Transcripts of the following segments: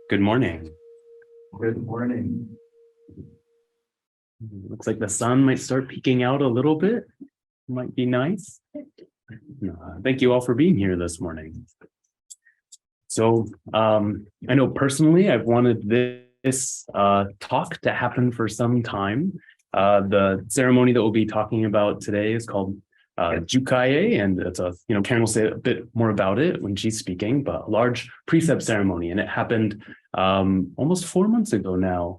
Good morning. Good morning. Looks like the sun might start peeking out a little bit. Might be nice. Thank you all for being here this morning. So I know personally I've wanted this talk to happen for some time. The ceremony that we'll be talking about today is called Jukai-e, and it's Karin will say a bit more about it when she's speaking, but a large precept ceremony, and it happened almost 4 months ago now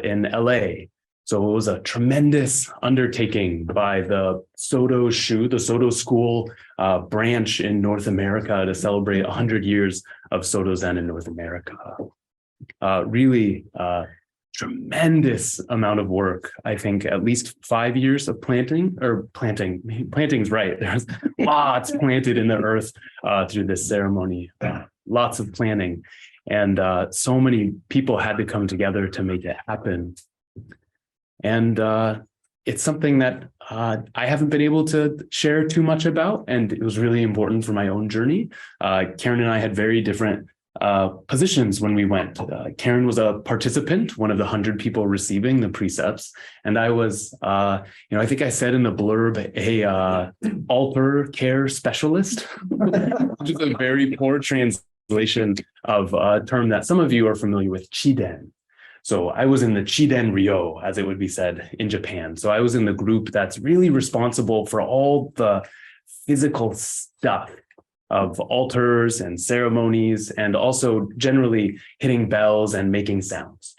in LA. So it was a tremendous undertaking by the Soto School branch in North America to celebrate 100 years of Soto Zen in North America. Really tremendous amount of work. I think at least 5 years of planting's right. There's lots planted in the earth through this ceremony, lots of planning. And so many people had to come together to make it happen. And it's something that I haven't been able to share too much about, and it was really important for my own journey. Karin and I had very different positions when we went. Karin was a participant, one of the 100 people receiving the precepts, and I was, I think I said in the blurb, a altar care specialist, which is a very poor translation of a term that some of you are familiar with, Chiden. So I was in the Chiden Ryo, as it would be said in Japan. So I was in the group that's really responsible for all the physical stuff of altars and ceremonies, and also generally hitting bells and making sounds.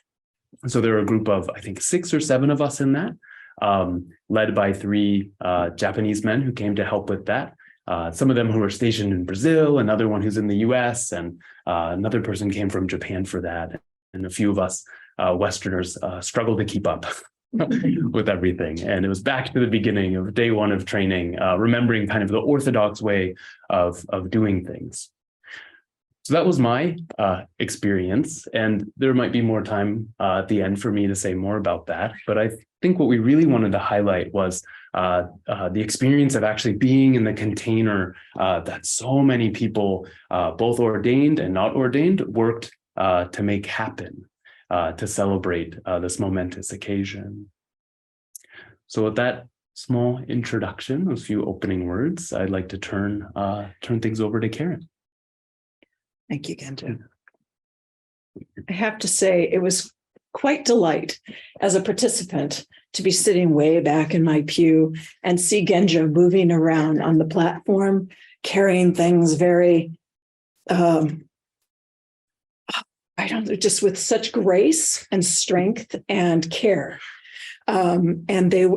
So there were a group of, I think, 6 or 7 of us in that, led by 3 Japanese men who came to help with that. Some of them who were stationed in Brazil, another one who's in the US, and another person came from Japan for that. And a few of us Westerners struggled to keep up with everything. And it was back to the beginning of day 1 of training, remembering kind of the orthodox way of doing things. So that was my experience. And there might be more time at the end for me to say more about that. But I think what we really wanted to highlight was the experience of actually being in the container that so many people, both ordained and not ordained, worked to make happen, to celebrate this momentous occasion. So with that small introduction, those few opening words, I'd like to turn things over to Karin. Thank you, Genjo. I have to say, it was quite delight as a participant to be sitting way back in my pew and see Genjo moving around on the platform, carrying things very just with such grace and strength and care. And they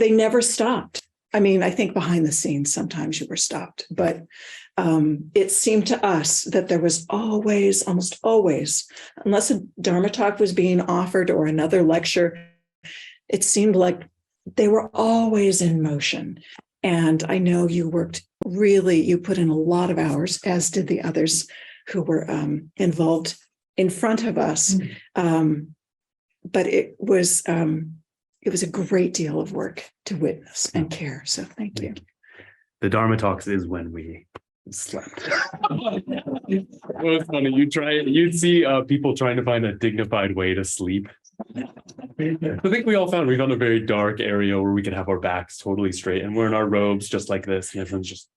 never stopped. I mean, I think behind the scenes, sometimes you were stopped, but it seemed to us that there was almost always, unless a Dharma talk was being offered or another lecture, it seemed like they were always in motion. And I know you put in a lot of hours, as did the others who were involved in front of us. But it was a great deal of work to witness and care. So thank you. The Dharma Talks is when we slept. It was funny. You'd see people trying to find a dignified way to sleep. I think we found a very dark area where we could have our backs totally straight, and we're in our robes just like this, and everyone's just,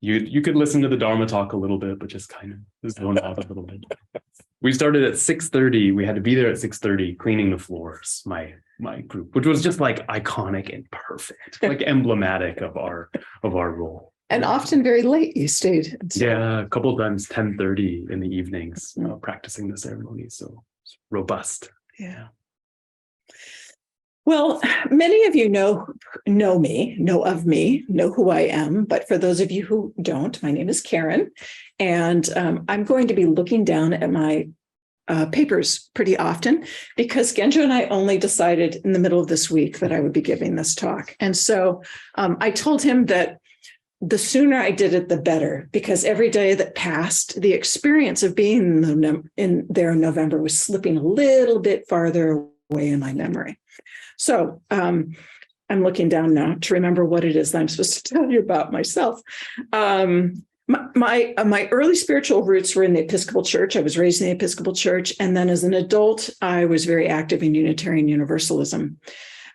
you could listen to the Dharma Talk a little bit, but just kind of zone out a little bit. We started at 6:30. We had to be there at 6:30 cleaning the floors, my group, which was just like iconic and perfect, like emblematic of our role. And often very late you stayed. Yeah, a couple of times 10:30 in the evenings, practicing the ceremony. So it's robust. Yeah. Well, many of you know me, know of me, know who I am. But for those of you who don't, my name is Karin, and I'm going to be looking down at my papers pretty often because Genjo and I only decided in the middle of this week that I would be giving this talk. And so I told him that the sooner I did it, the better, because every day that passed, the experience of being there in November was slipping a little bit farther away in my memory. So I'm looking down now to remember what it is that I'm supposed to tell you about myself. My early spiritual roots were in the Episcopal Church. I was raised in the Episcopal Church. And then as an adult, I was very active in Unitarian Universalism.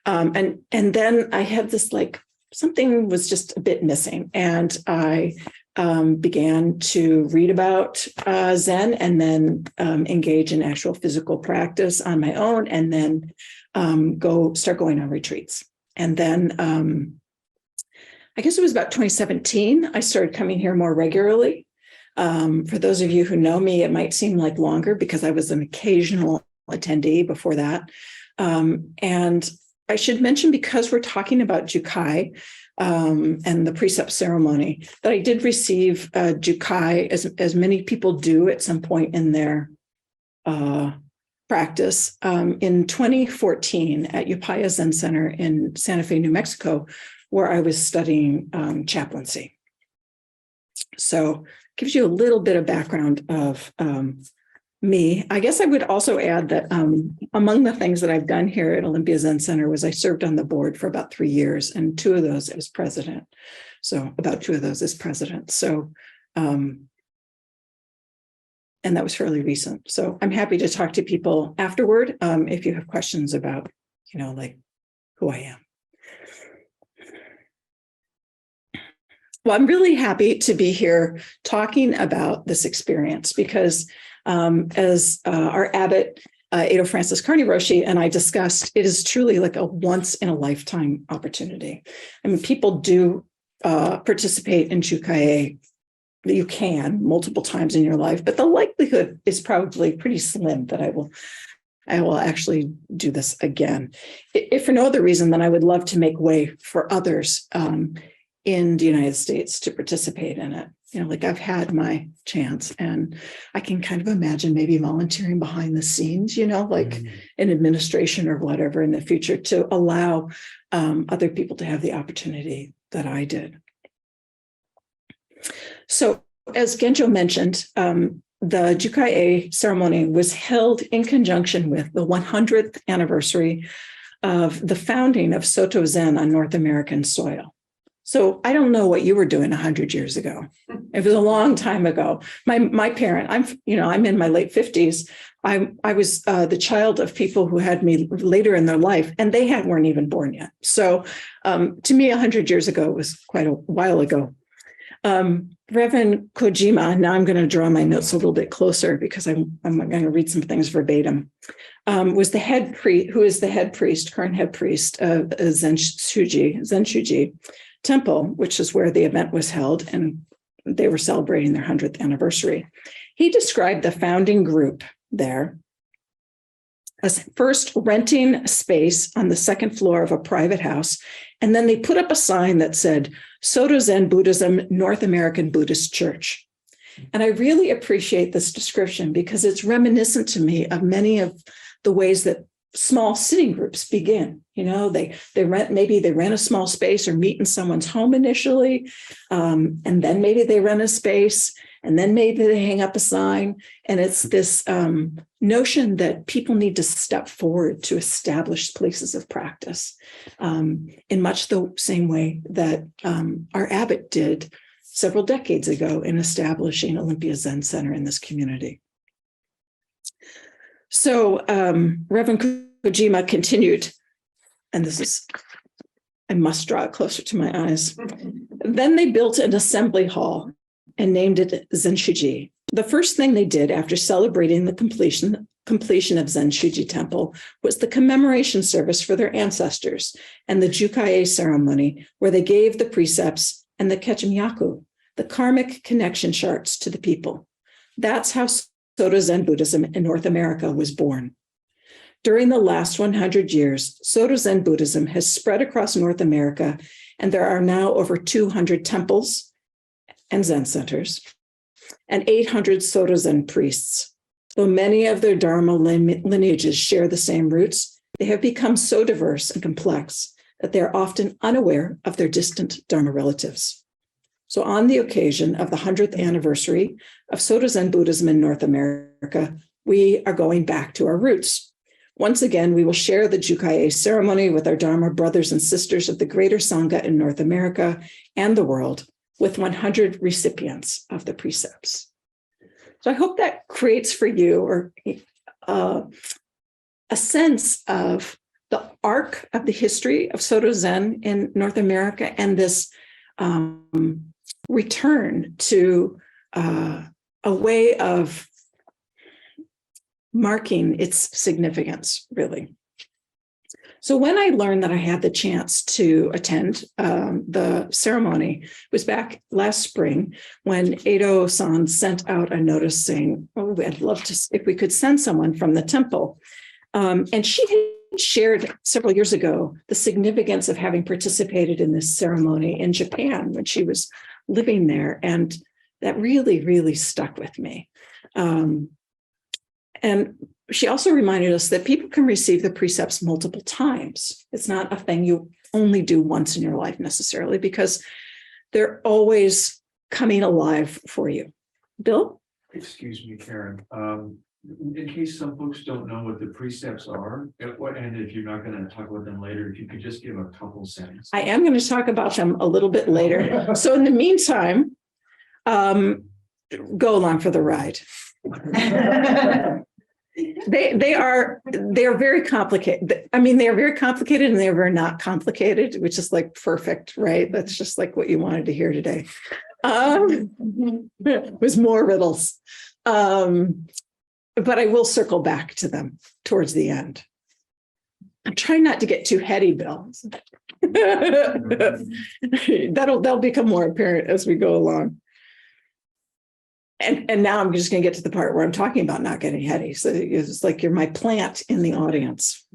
And then I had this, like, something was just a bit missing. And I began to read about Zen, and then engage in actual physical practice on my own, and then start going on retreats. And then I guess it was about 2017, I started coming here more regularly. For those of you who know me, it might seem like longer because I was an occasional attendee before that. And I should mention, because we're talking about Jukai and the precept ceremony, that I did receive Jukai, as many people do at some point in their practice, in 2014 at Jukai-e Zen Center in Santa Fe, New Mexico, where I was studying chaplaincy. So gives you a little bit of background of me. I guess I would also add that among the things that I've done here at Olympia Zen Center was I served on the board for about 3 years, and 2 of those as president. So about 2 of those as president. So, and that was fairly recent. So I'm happy to talk to people afterward if you have questions about, like who I am. Well, I'm really happy to be here talking about this experience because as our abbot, Edo Francis Carney Roshi, and I discussed, it is truly like a once in a lifetime opportunity. I mean, people do participate in Jukai-e. You can multiple times in your life, but the likelihood is probably pretty slim that I will actually do this again. If for no other reason, then I would love to make way for others in the United States to participate in it. Like I've had my chance, and I can kind of imagine maybe volunteering behind the scenes, like in administration or whatever in the future, to allow other people to have the opportunity that I did. So as Genjo mentioned, the Jukai-e ceremony was held in conjunction with the 100th anniversary of the founding of Soto Zen on North American soil. So I don't know what you were doing 100 years ago. It was a long time ago. My parent, I'm in my late 50s. I was the child of people who had me later in their life, and they weren't even born yet. So to me, 100 years ago was quite a while ago. Reverend Kojima, now I'm going to draw my notes a little bit closer because I'm going to read some things verbatim, was the head priest, who is the head priest, current head priest of Zen Shuji Temple, which is where the event was held, and they were celebrating their 100th anniversary. He described the founding group there as first renting space on the second floor of a private house, and then they put up a sign that said, Soto Zen Buddhism, North American Buddhist Church. And I really appreciate this description because it's reminiscent to me of many of the ways that small sitting groups begin. They rent a small space or meet in someone's home initially, and then maybe they rent a space, and then maybe they hang up a sign. And it's this notion that people need to step forward to establish places of practice in much the same way that our abbot did several decades ago in establishing Olympia Zen Center in this community. So Reverend Kojima continued, and I must draw it closer to my eyes. Then they built an assembly hall and named it Zenshuji. The first thing they did after celebrating the completion of Zenshuji Temple was the commemoration service for their ancestors and the Jukai-e ceremony, where they gave the precepts and the Kechimyaku, the karmic connection charts, to the people. That's how Soto Zen Buddhism in North America was born. During the last 100 years, Soto Zen Buddhism has spread across North America, and there are now over 200 temples and Zen centers, and 800 Soto Zen priests. Though many of their Dharma lineages share the same roots, they have become so diverse and complex that they are often unaware of their distant Dharma relatives. So on the occasion of the 100th anniversary of Soto Zen Buddhism in North America, we are going back to our roots. Once again, we will share the Jukai-e ceremony with our Dharma brothers and sisters of the greater Sangha in North America and the world, with 100 recipients of the precepts. So I hope that creates for you or a sense of the arc of the history of Soto Zen in North America and this return to a way of marking its significance, really. So when I learned that I had the chance to attend the ceremony, it was back last spring when Edo-san sent out a notice saying, oh, I'd love to, if we could send someone from the temple. And she had shared several years ago the significance of having participated in this ceremony in Japan when she was living there. And that really, really stuck with me. And she also reminded us that people can receive the precepts multiple times. It's not a thing you only do once in your life necessarily, because they're always coming alive for you. Bill? Excuse me, Karen. In case some folks don't know what the precepts are, and if you're not going to talk about them later, if you could just give a couple sentences. I am going to talk about them a little bit later. So in the meantime, go along for the ride. They're very complicated. I mean, they are very complicated and they're very not complicated, which is like perfect, right? That's just like what you wanted to hear today. It was more riddles. But I will circle back to them towards the end. I'm trying not to get too heady, Bill. That'll become more apparent as we go along. And now I'm just going to get to the part where I'm talking about not getting heady. So it's like you're my plant in the audience.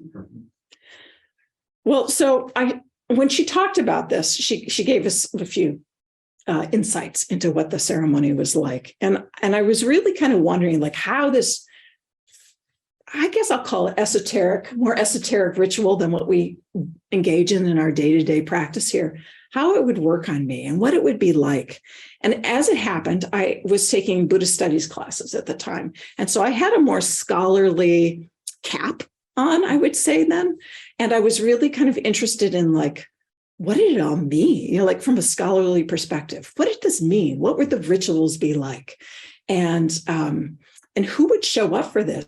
Well, so when she talked about this, she gave us a few insights into what the ceremony was like. And I was really kind of wondering like how this, I guess I'll call it more esoteric ritual than what we engage in our day-to-day practice here, how it would work on me and what it would be like. And as it happened, I was taking Buddhist studies classes at the time. And so I had a more scholarly cap on, I would say then. And I was really kind of interested in like, what did it all mean? You know, like from a scholarly perspective, what did this mean? What would the rituals be like? And who would show up for this?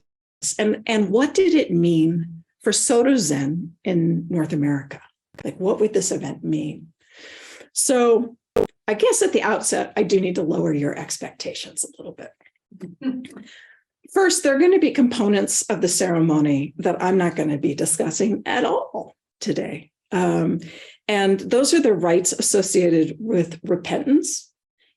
And what did it mean for Soto Zen in North America? Like, what would this event mean? So I guess at the outset, I do need to lower your expectations a little bit. First, there are going to be components of the ceremony that I'm not going to be discussing at all today. And those are the rites associated with repentance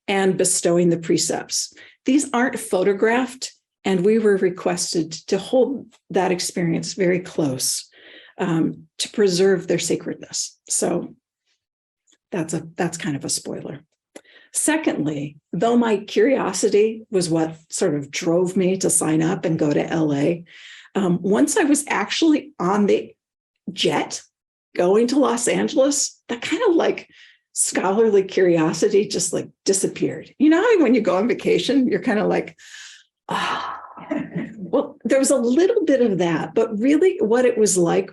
and bestowing the precepts. These aren't photographed, and we were requested to hold that experience very close to preserve their sacredness. So that's kind of a spoiler. Secondly, though my curiosity was what sort of drove me to sign up and go to LA, once I was actually on the jet going to Los Angeles, that kind of like scholarly curiosity just like disappeared. You know how when you go on vacation, you're kind of like, ah, well, there was a little bit of that, but really what it was like,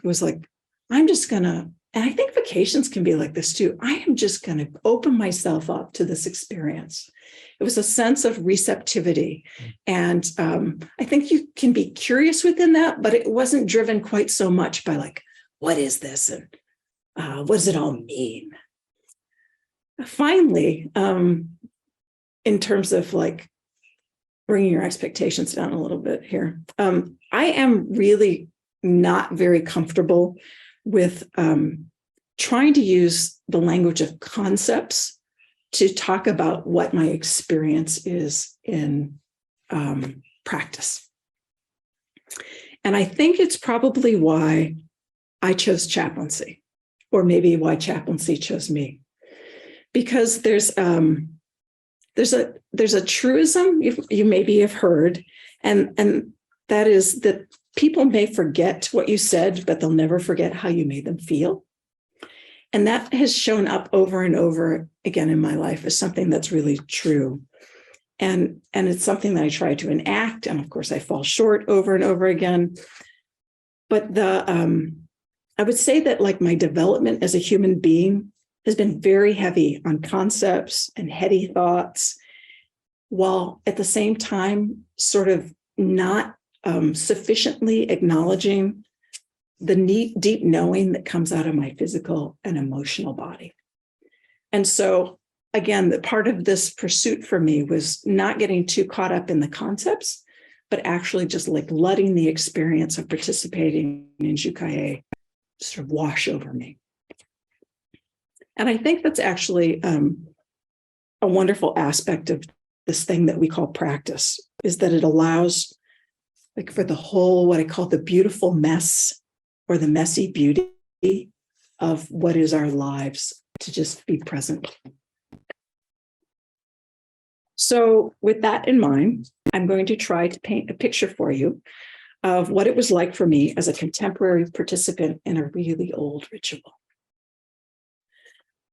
I'm just going to, and I think vacations can be like this too. I am just going to open myself up to this experience. It was a sense of receptivity. And I think you can be curious within that, but it wasn't driven quite so much by like, what is this? And what does it all mean? Finally, in terms of like bringing your expectations down a little bit here, I am really not very comfortable with trying to use the language of concepts to talk about what my experience is in practice. And I think it's probably why I chose chaplaincy, or maybe why chaplaincy chose me, because there's a truism you maybe have heard, and that is that people may forget what you said, but they'll never forget how you made them feel. And that has shown up over and over again in my life as something that's really true. And it's something that I try to enact. And of course, I fall short over and over again. But I would say that like my development as a human being has been very heavy on concepts and heady thoughts, while at the same time sort of not sufficiently acknowledging the deep knowing that comes out of my physical and emotional body. And so, again, the part of this pursuit for me was not getting too caught up in the concepts, but actually just like letting the experience of participating in Jukai-e sort of wash over me. And I think that's actually a wonderful aspect of this thing that we call practice, is that it allows, like, for the whole, what I call the beautiful mess or the messy beauty of what is our lives, to just be present. So with that in mind, I'm going to try to paint a picture for you of what it was like for me as a contemporary participant in a really old ritual.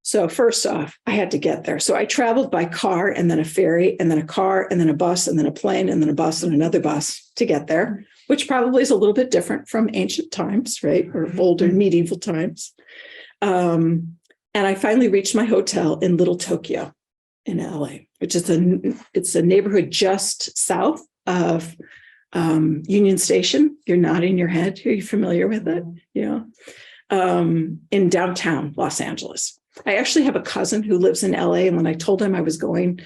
So first off, I had to get there. So I traveled by car and then a ferry and then a car and then a bus and then a plane and then a bus and another bus to get there, which probably is a little bit different from ancient times, right? Or older medieval times. And I finally reached my hotel in Little Tokyo in LA, which is it's a neighborhood just south of Union Station. You're nodding your head. Are you familiar with it? Yeah. In downtown Los Angeles. I actually have a cousin who lives in LA. And when I told him I was going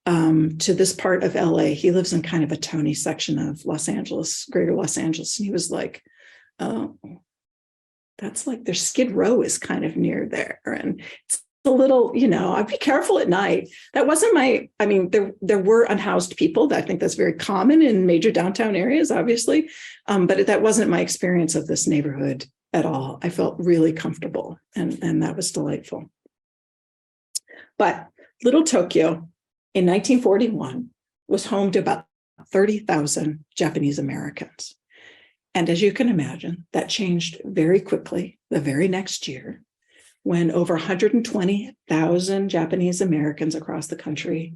to this part of LA, he lives in kind of a towny section of Los Angeles, greater Los Angeles. And he was like, oh, that's like their Skid Row is kind of near there. And it's a little, I'd be careful at night. That wasn't there were unhoused people. I think that's very common in major downtown areas, obviously. But that wasn't my experience of this neighborhood at all. I felt really comfortable, and that was delightful. But Little Tokyo in 1941 was home to about 30,000 Japanese Americans. And as you can imagine, that changed very quickly the very next year, when over 120,000 Japanese Americans across the country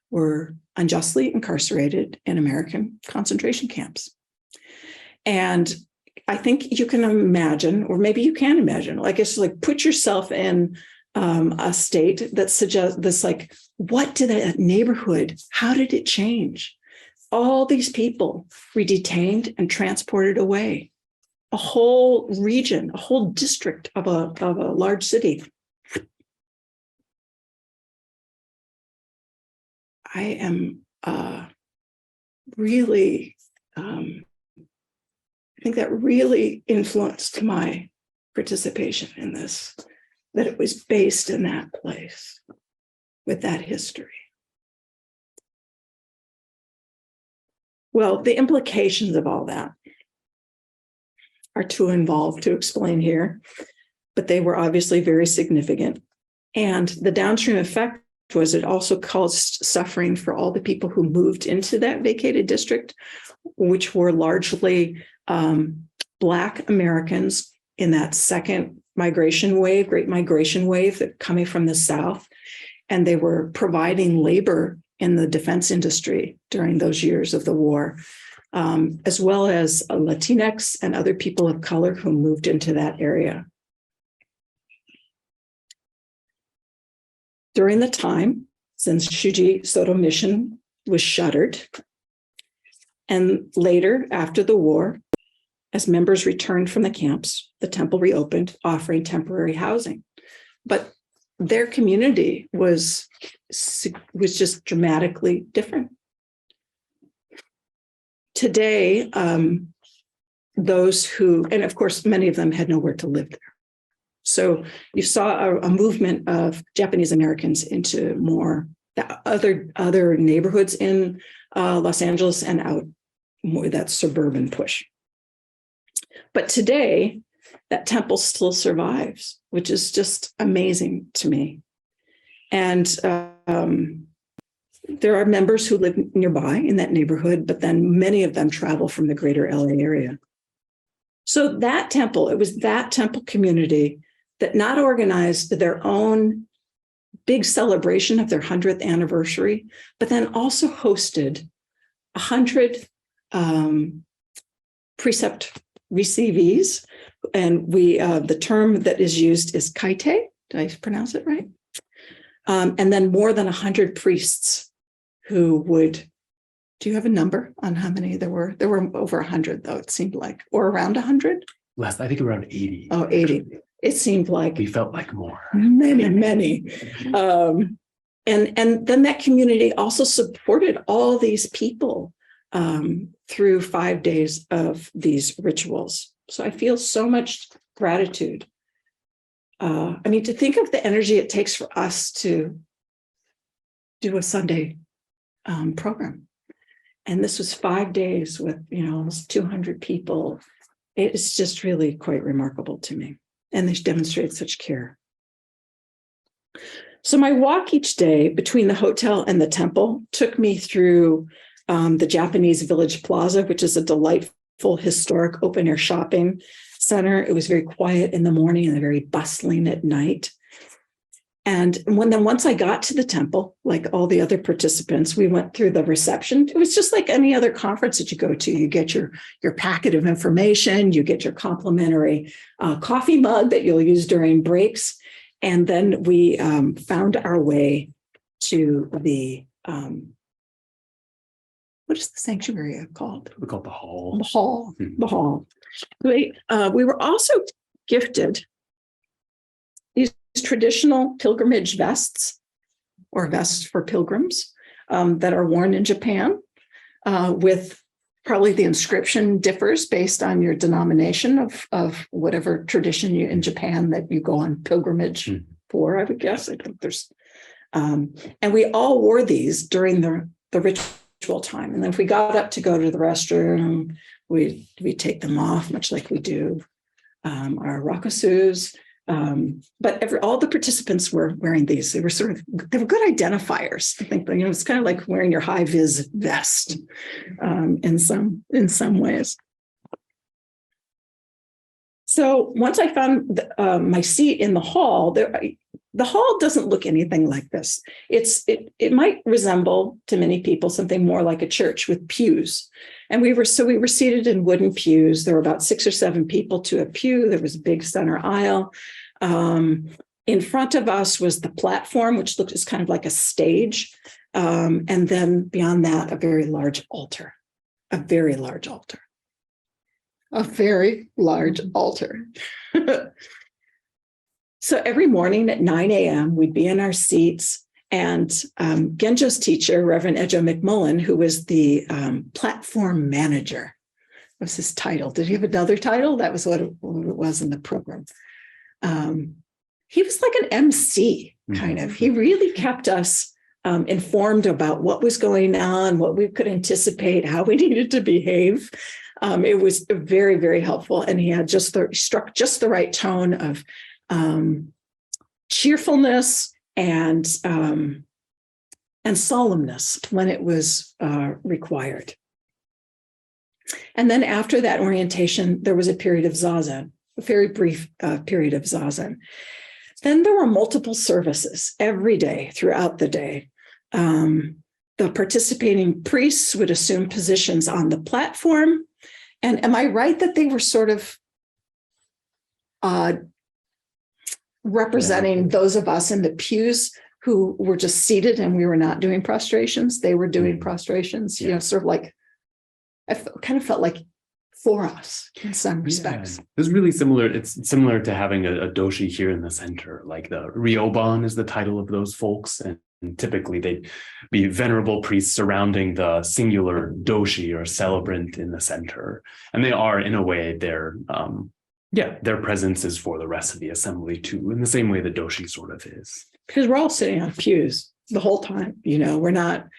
were unjustly incarcerated in American concentration camps. And I think you can imagine, or maybe you can imagine, I guess, like, put yourself in a state that suggests this, like, what did that neighborhood, how did it change? All these people were detained and transported away. A whole region, a whole district of a large city. I am really, I think that really influenced my participation in this, that it was based in that place with that history. Well, the implications of all that are too involved to explain here, but they were obviously very significant. And the downstream effect was it also caused suffering for all the people who moved into that vacated district, which were largely Black Americans in that second migration wave, great migration wave, that coming from the South. And they were providing labor in the defense industry during those years of the war, as well as Latinx and other people of color who moved into that area. During the time, since Shuji Soto Mission was shuttered, and later, after the war, as members returned from the camps, the temple reopened, offering temporary housing. But their community was just dramatically different. Today, those who, and of course, many of them had nowhere to live there. So you saw a movement of Japanese Americans into more other neighborhoods in Los Angeles and out more that suburban push. But today, that temple still survives, which is just amazing to me. And there are members who live nearby in that neighborhood, but then many of them travel from the greater LA area. So that temple, it was that temple community that not organized their own big celebration of their 100th anniversary, but then also hosted 100 precept receivees. And the term that is used is kaite, Did I pronounce it right? And then more than 100 priests who would, do you have a number on how many there were? There were over 100 though, it seemed like, or around 100? Less, I think around 80. Oh, 80. It seemed like We felt like more. many. And then that community also supported all these people through 5 days of these rituals. So I feel so much gratitude. I mean, to think of the energy it takes for us to do a Sunday program. And this was 5 days with, almost 200 people. It's just really quite remarkable to me. And they demonstrated such care. So my walk each day between the hotel and the temple took me through the Japanese Village Plaza, which is a delightful historic open air shopping center. It was very quiet in the morning and very bustling at night. And once I got to the temple, like all the other participants, we went through the reception. It was just like any other conference that you go to. You get your packet of information, you get your complimentary coffee mug that you'll use during breaks. And then we found our way to the, what is the sanctuary called? We call it the hall. The hall, the hall. We were also gifted these traditional pilgrimage vests, or vests for pilgrims, that are worn in Japan, with probably the inscription differs based on your denomination of whatever tradition you in Japan that you go on pilgrimage for, I would guess. I think there's, and we all wore these during the ritual time. And then if we got up to go to the restroom, we take them off, much like we do our rakusus. But all the participants were wearing these. They were good identifiers. I think, it's kind of like wearing your high vis vest in some ways. So once I found my seat in the hall, the hall doesn't look anything like this. It might resemble to many people something more like a church with pews. And we were seated in wooden pews. There were about 6 or 7 people to a pew. There was a big center aisle. In front of us was the platform, which looked as kind of like a stage. And then beyond that, a very large altar. So every morning at 9 a.m., we'd be in our seats, and Genjo's teacher, Reverend Ejo McMullen, who was the platform manager, was his title. Did he have another title? That was what it was in the program. He was like an MC, kind of. He really kept us informed about what was going on, what we could anticipate, how we needed to behave. It was very, very helpful. And he had struck just the right tone of cheerfulness and solemnness when it was required. And then after that orientation, there was a period of zazen, a very brief period of zazen. Then there were multiple services every day throughout the day. The participating priests would assume positions on the platform. And am I right that they were sort of representing those of us in the pews who were just seated and we were not doing prostrations? They were doing prostrations, sort of like, kind of felt like for us in some respects. It's really similar. It's similar to having a doshi here in the center, like the ryoban is the title of those folks. And typically they'd be venerable priests surrounding the singular doshi or celebrant in the center. And they are, in a way, their presence is for the rest of the assembly too, in the same way the doshi sort of is. Because we're all sitting on pews the whole time, we're not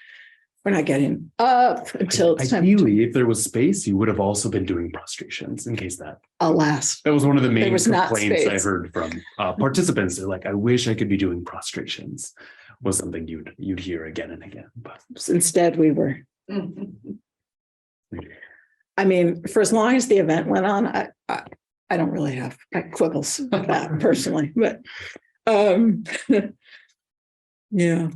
getting up until it's time. Ideally, if there was space, you would have also been doing prostrations in case that. Alas. That was one of the main complaints I heard from participants. They're like, I wish I could be doing prostrations, was something you'd hear again and again. But instead we were. I mean, for as long as the event went on, I don't really have quibbles with that personally, but yeah.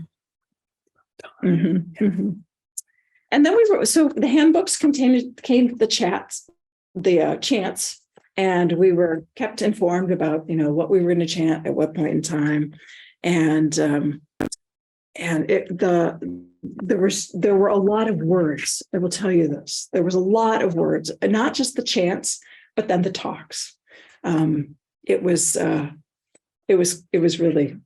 And then so the handbooks contained the chants And we were kept informed about, what we were going to chant at what point in time. And there were a lot of words. I will tell you this. There was a lot of words, and not just the chants, but then the talks. It was really.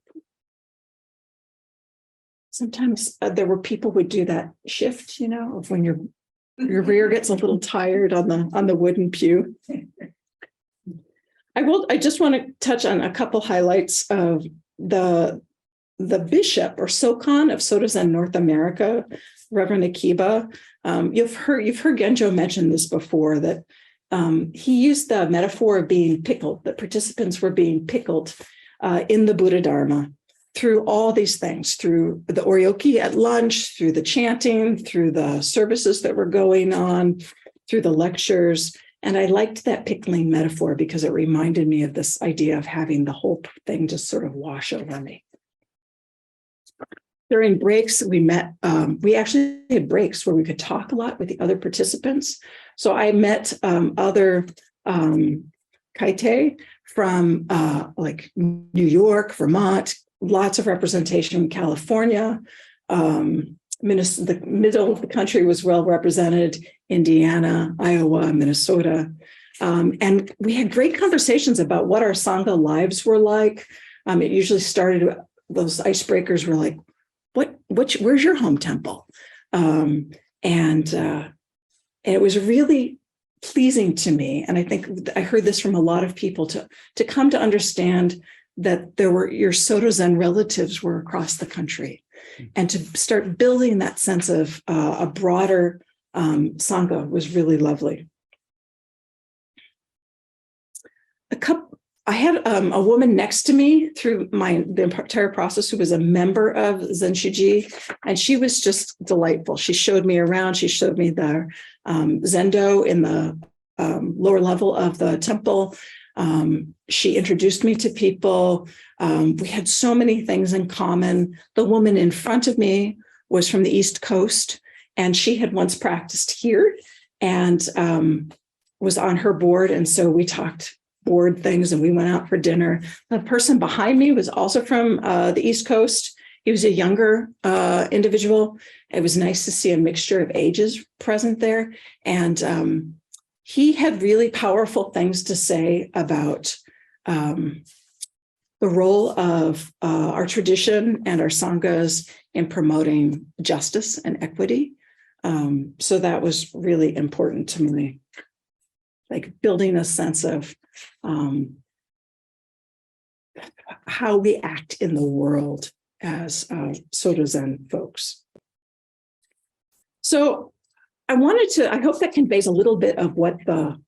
Sometimes there were people who would do that shift, of when your rear gets a little tired on the wooden pew. I just want to touch on a couple highlights of the bishop or Sokan of Soto Zen North America, Reverend Akiba. You've heard Genjo mention this before, that he used the metaphor of being pickled, that participants were being pickled in the Buddha Dharma through all these things, through the oryoki at lunch, through the chanting, through the services that were going on, through the lectures. And I liked that pickling metaphor because it reminded me of this idea of having the whole thing just sort of wash over me. During breaks, we actually had breaks where we could talk a lot with the other participants. So I met other Kaite from like New York, Vermont, lots of representation in California. The middle of the country was well represented, Indiana, Iowa, Minnesota. And we had great conversations about what our Sangha lives were like. It usually started, those icebreakers were like, where's your home temple? And it was really pleasing to me. And I think I heard this from a lot of people to come to understand that your Soto Zen relatives were across the country, and to start building that sense of a broader Sangha was really lovely. I had a woman next to me through the entire process who was a member of Zenshuji, and she was just delightful. She showed me around. She showed me the Zendo in the lower level of the temple. She introduced me to people. We had so many things in common. The woman in front of me was from the East Coast, and she had once practiced here and was on her board. And so we talked board things and we went out for dinner. The person behind me was also from the East Coast. He was a younger individual. It was nice to see a mixture of ages present there. And he had really powerful things to say about the role of our tradition and our sanghas in promoting justice and equity. So that was really important to me, like building a sense of how we act in the world as Soto Zen folks. So I hope that conveys a little bit of what it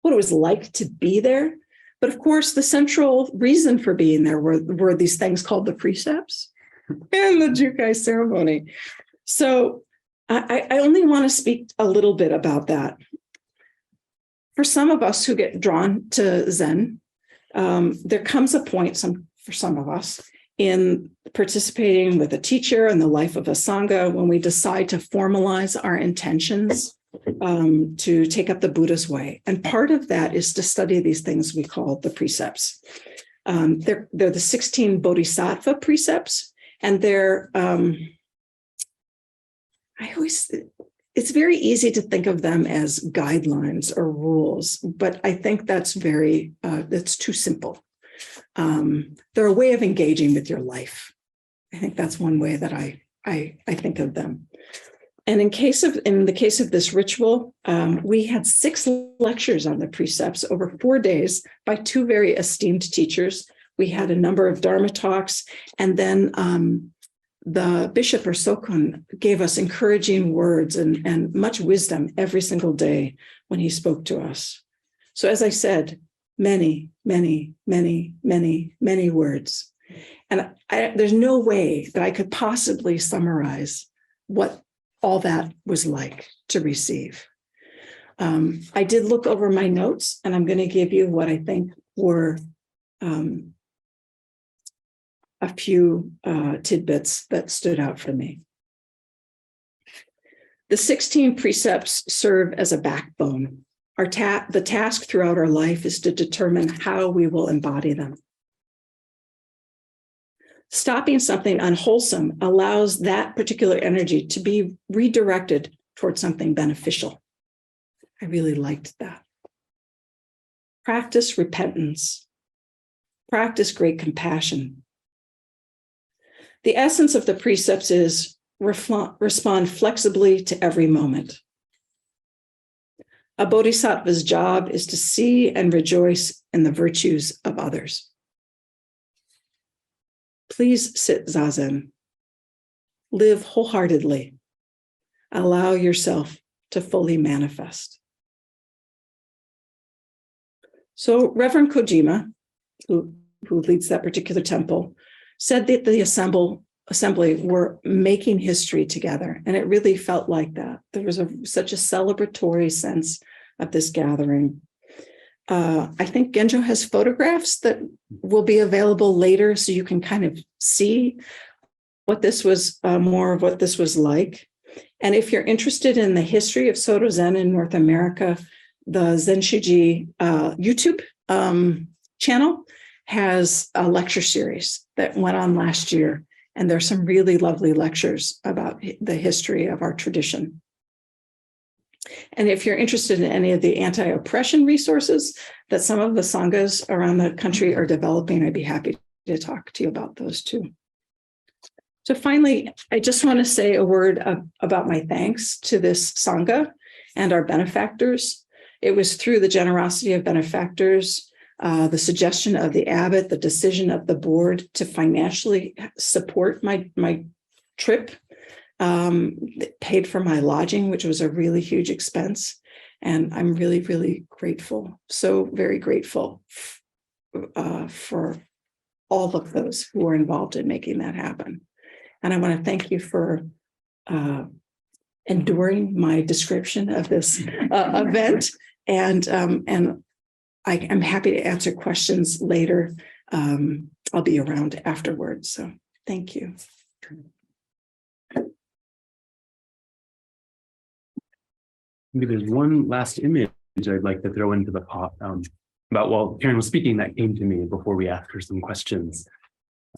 was like to be there. But of course, the central reason for being there were these things called the precepts and the Jukai ceremony. So I only want to speak a little bit about that. For some of us who get drawn to Zen, there comes a point, for some of us, in participating with a teacher and the life of a Sangha when we decide to formalize our intentions to take up the Buddha's way. And part of that is to study these things we call the precepts. They're the 16 Bodhisattva precepts, and it's very easy to think of them as guidelines or rules, but I think that's too simple. They're a way of engaging with your life. I think that's one way that I think of them. And in the case of this ritual, we had 6 lectures on the precepts over 4 days by 2 very esteemed teachers. We had a number of Dharma talks, and then the bishop or Sokun gave us encouraging words and much wisdom every single day when he spoke to us. So as I said, many, many, many, many, many words. And there's no way that I could possibly summarize what all that was like to receive. I did look over my notes, and I'm going to give you what I think were a few tidbits that stood out for me. The 16 precepts serve as a backbone The task throughout our life is to determine how we will embody them. Stopping something unwholesome allows that particular energy to be redirected towards something beneficial. I really liked that. Practice repentance. Practice great compassion. The essence of the precepts is respond flexibly to every moment. A bodhisattva's job is to see and rejoice in the virtues of others. Please sit zazen. Live wholeheartedly. Allow yourself to fully manifest. So Reverend Kojima, who leads that particular temple, said that the assembly were making history together. And it really felt like that. There was such a celebratory sense of this gathering. I think Genjo has photographs that will be available later, so you can kind of see what this was, more of what this was like. And if you're interested in the history of Soto Zen in North America, the Zen Shiji YouTube channel has a lecture series that went on last year. And there's some really lovely lectures about the history of our tradition. And if you're interested in any of the anti-oppression resources that some of the sanghas around the country are developing, I'd be happy to talk to you about those too. So finally, I just want to say a word about my thanks to this sangha and our benefactors. It was through the generosity of benefactors, the suggestion of the abbot, the decision of the board to financially support my trip, paid for my lodging, which was a really huge expense. And I'm really, really grateful, so very grateful for all of those who were involved in making that happen. And I want to thank you for enduring my description of this event. And I'm happy to answer questions later. I'll be around afterwards. So thank you. Maybe there's one last image I'd like to throw into the pot about while Karin was speaking that came to me before we asked her some questions.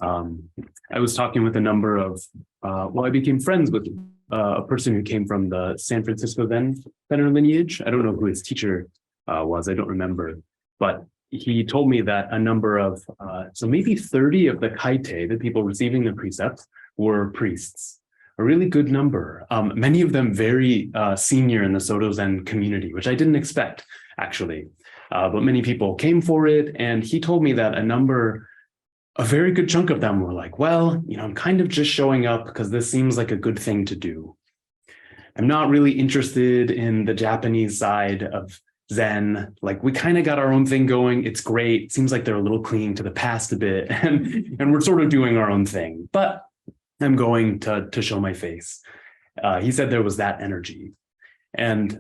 I was talking with a number of, I became friends with a person who came from the San Francisco Zen Center lineage. I don't know who his teacher was, I don't remember, but he told me that a number of, so maybe 30 of the kaite, the people receiving the precepts, were priests. A really good number, many of them very senior in the Soto Zen community, which I didn't expect, actually. But many people came for it, and he told me that a very good chunk of them were like, well, I'm kind of just showing up because this seems like a good thing to do. I'm not really interested in the Japanese side of Zen. Like, we kind of got our own thing going. It's great. It seems like they're a little clinging to the past a bit, and we're sort of doing our own thing. But I'm going to show my face. He said there was that energy. And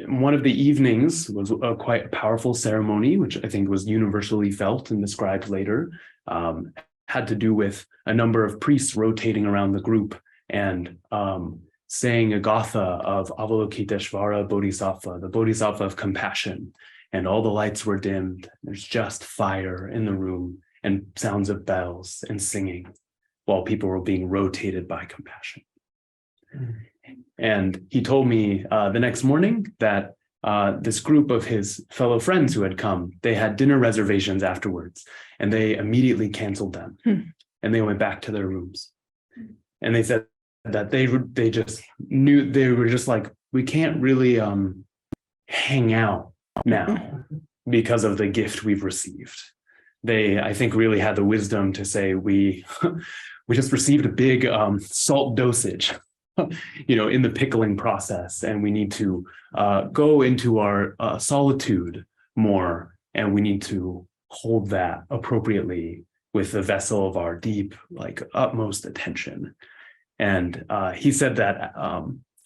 one of the evenings was quite a powerful ceremony, which I think was universally felt and described later, had to do with a number of priests rotating around the group and saying a gatha of Avalokiteshvara Bodhisattva, the Bodhisattva of compassion. And all the lights were dimmed. There's just fire in the room and sounds of bells and singing while people were being rotated by compassion. And he told me the next morning that this group of his fellow friends who had come, they had dinner reservations afterwards, and they immediately canceled them. And they went back to their rooms. And they said that they just knew, they were just like, we can't really hang out now because of the gift we've received. They, I think, really had the wisdom to say, we just received a big salt dosage, in the pickling process, and we need to go into our solitude more, and we need to hold that appropriately with the vessel of our deep, utmost attention. And he said that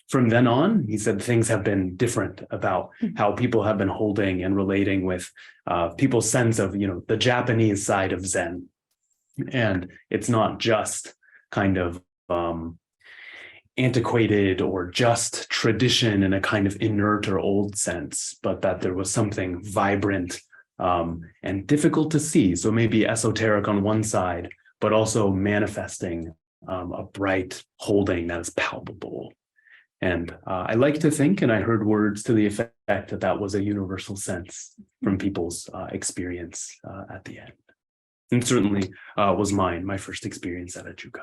from then on, he said things have been different about how people have been holding and relating with people's sense of, the Japanese side of Zen. And it's not just kind of, antiquated or just tradition in a kind of inert or old sense, but that there was something vibrant and difficult to see. So maybe esoteric on one side, but also manifesting a bright holding that is palpable. And I like to think, and I heard words to the effect that that was a universal sense from people's experience at the end. And certainly was mine, my first experience at a Jukai-e.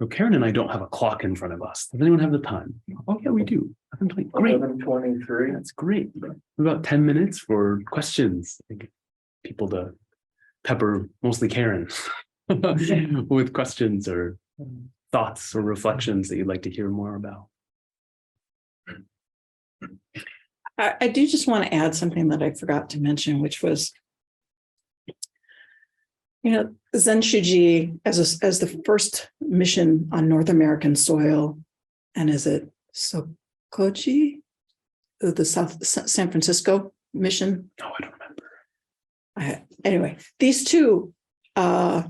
So Karin and I don't have a clock in front of us. Does anyone have the time? Oh yeah, we do. Great. 11:23. That's great. About 10 minutes for questions. People to pepper mostly Karin with questions or thoughts or reflections that you'd like to hear more about. I do just want to add something that I forgot to mention, which was, Zen Shuji as the first mission on North American soil, and is it Sokoji, the South San Francisco mission? Oh, I don't remember. Anyway, these two, what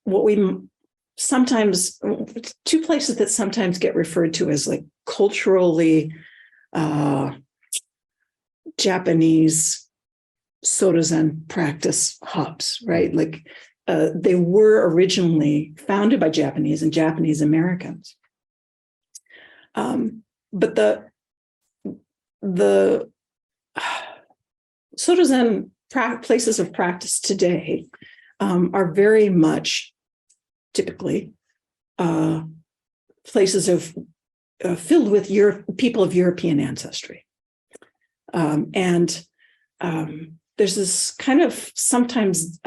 we sometimes, two places that sometimes get referred to as like culturally Japanese Soto Zen practice hubs, right? Like they were originally founded by Japanese and Japanese Americans. But the Soto Zen places of practice today are very much typically places of filled with people of European ancestry. And there's this kind of sometimes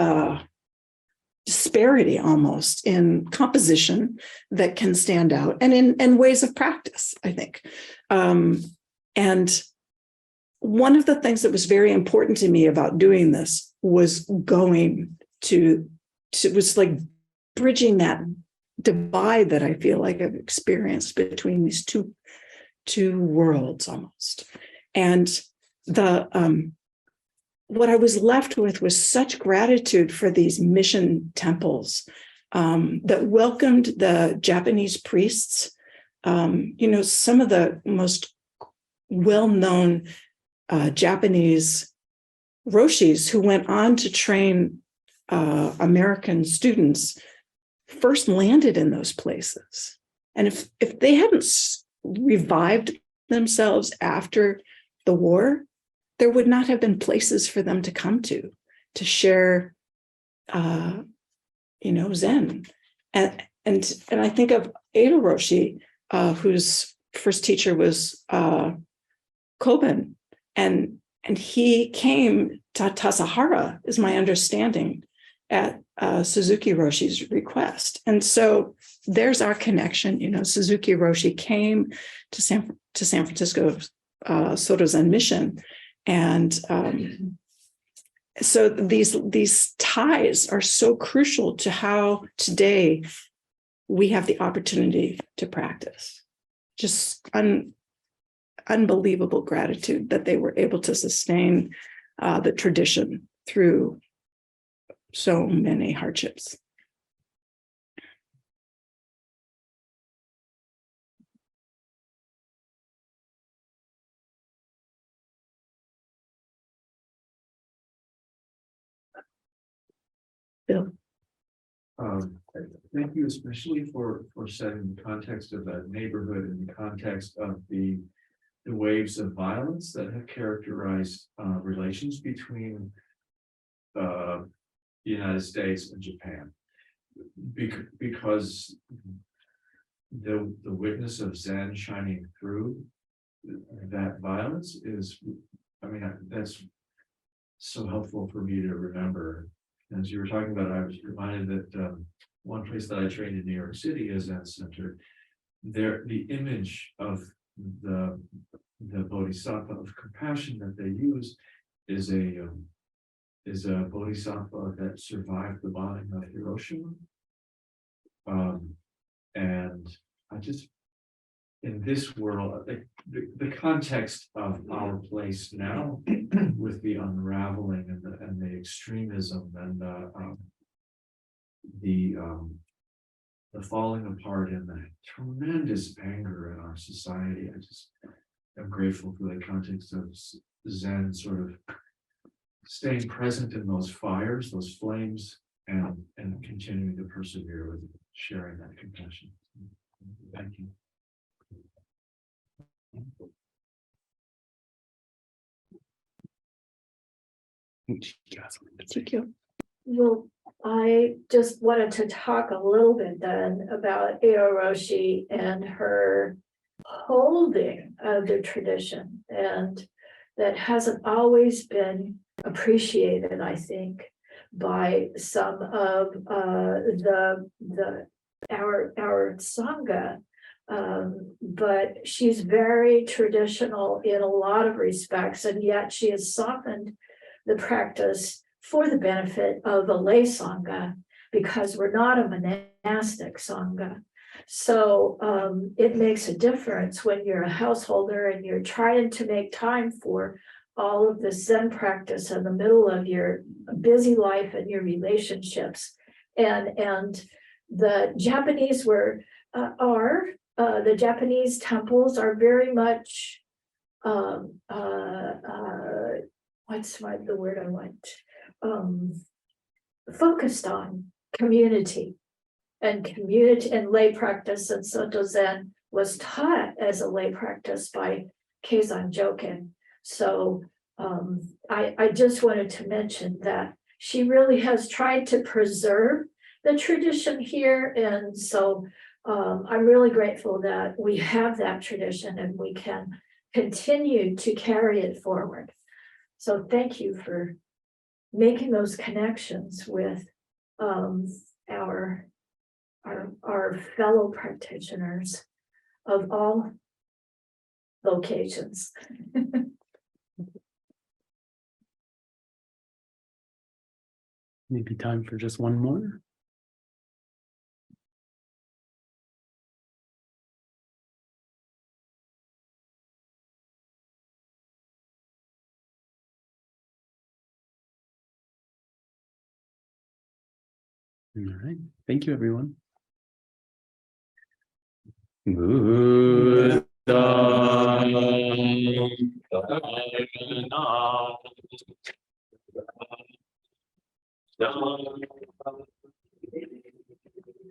disparity almost in composition that can stand out, and in ways of practice, I think. And one of the things that was very important to me about doing this was going was like bridging that divide that I feel like I've experienced between these two worlds almost. And what I was left with was such gratitude for these mission temples that welcomed the Japanese priests. Some of the most well-known Japanese roshis who went on to train American students first landed in those places. And if they hadn't revived themselves after the war, there would not have been places for them to come to share, Zen. And I think of Edo Roshi, whose first teacher was Koben, and he came to Tassajara, is my understanding, at Suzuki Roshi's request. And so there's our connection. Suzuki Roshi came to San Francisco Soto Zen mission. And so these ties are so crucial to how today we have the opportunity to practice. Just unbelievable gratitude that they were able to sustain the tradition through so many hardships. Bill. Thank you, especially for setting the context of that neighborhood in the context of the waves of violence that have characterized relations between the United States and Japan, because the witness of Zen shining through that violence is, that's so helpful for me to remember. As you were talking about, I was reminded that one place that I trained in New York City is Zen Center. The image of the bodhisattva of compassion that they use is a bodhisattva that survived the bombing of Hiroshima. And I just in this world, the context of our place now with the unraveling and the extremism and the falling apart and the tremendous anger in our society. I just am grateful for the context of Zen sort of staying present in those fires, those flames, and continuing to persevere with sharing that compassion. Thank you. Thank you. Well, I just wanted to talk a little bit then about Aoroshi and her holding of the tradition, and that hasn't always been appreciated, I think, by some of our Sangha. But she's very traditional in a lot of respects, and yet she has softened the practice for the benefit of a lay Sangha, because we're not a monastic Sangha. So it makes a difference when you're a householder and you're trying to make time for all of the Zen practice in the middle of your busy life and your relationships. And the Japanese the Japanese temples are very much what's the word I want? Focused on community and lay practice, and Soto Zen was taught as a lay practice by Keizan Joken. So I just wanted to mention that she really has tried to preserve the tradition here, and so I'm really grateful that we have that tradition and we can continue to carry it forward. So thank you for making those connections with our fellow practitioners of all locations. Maybe time for just one more. All right. Thank you, everyone. Good.